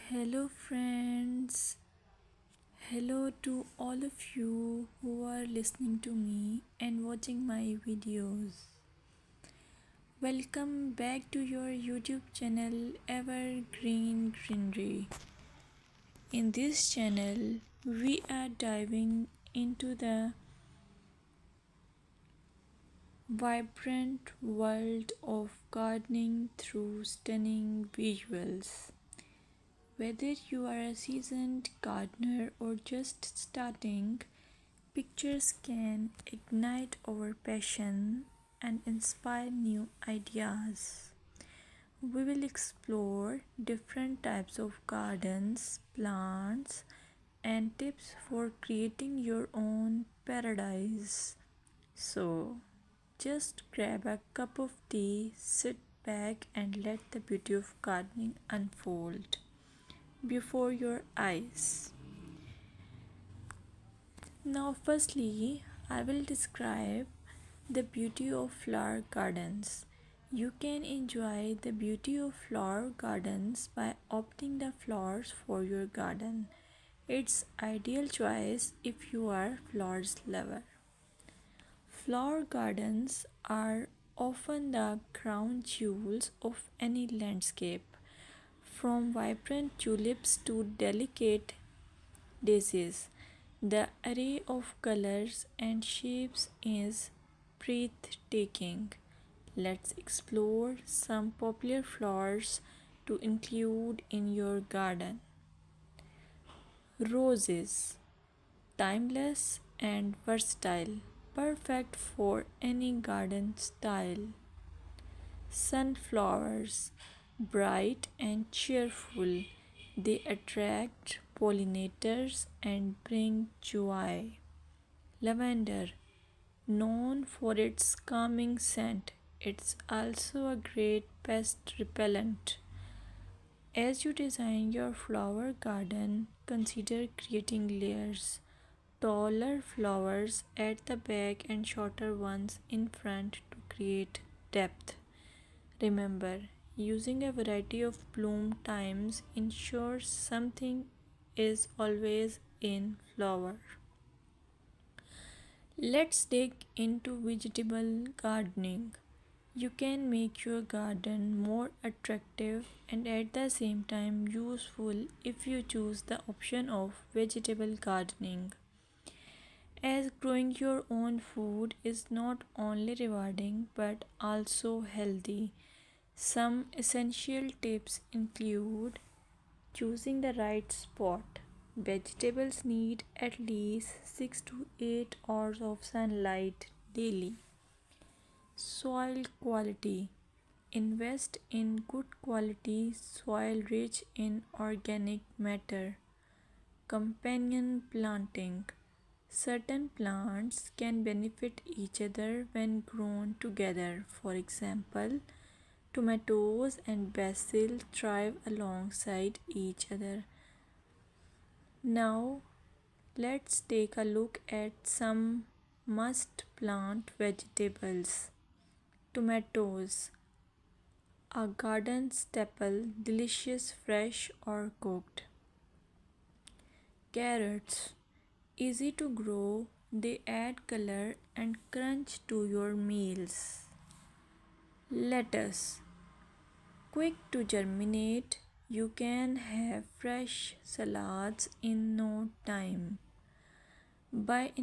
Hello, friends. Hello to all of you who are listening to me and watching my videos. Welcome back to your YouTube channel Evergreen Greenery. In this channel, we are diving into the vibrant world of gardening through stunning visuals. Whether you are a seasoned gardener or just starting, pictures can ignite our passion and inspire new ideas. We will explore different types of gardens, plants, and tips for creating your own paradise. So, just grab a cup of tea, sit back, and let the beauty of gardening unfold before your eyes. Now, firstly, I will describe the beauty of flower gardens. You can enjoy the beauty of flower gardens by opting the flowers for your garden. It's ideal choice if you are flowers lover. Flower gardens are often the crown jewels of any landscape, from vibrant tulips to delicate daisies. The array of colors and shapes is breathtaking. Let's explore some popular flowers to include in your garden. Roses, timeless and versatile, perfect for any garden style. Sunflowers, bright and cheerful, they attract pollinators and bring joy. Lavender, known for its calming scent, it's also a great pest repellent. As you design your flower garden, consider creating layers. Taller flowers at the back and shorter ones in front to create depth. Remember, using a variety of bloom times ensures something is always in flower. Let's dig into vegetable gardening. You can make your garden more attractive and at the same time useful if you choose the option of vegetable gardening. As growing your own food is not only rewarding but also healthy. Some essential tips include choosing the right spot. Vegetables need at least 6 to 8 hours of sunlight daily. Soil quality. Invest in good quality soil rich in organic matter. Companion planting. Certain plants can benefit each other when grown together. For example, tomatoes and basil thrive alongside each other. Now, let's take a look at some must plant vegetables. Tomatoes, a garden staple, delicious fresh or cooked. Carrots, easy to grow, they add color and crunch to your meals. Lettuce, quick to germinate, you can have fresh salads in no time. By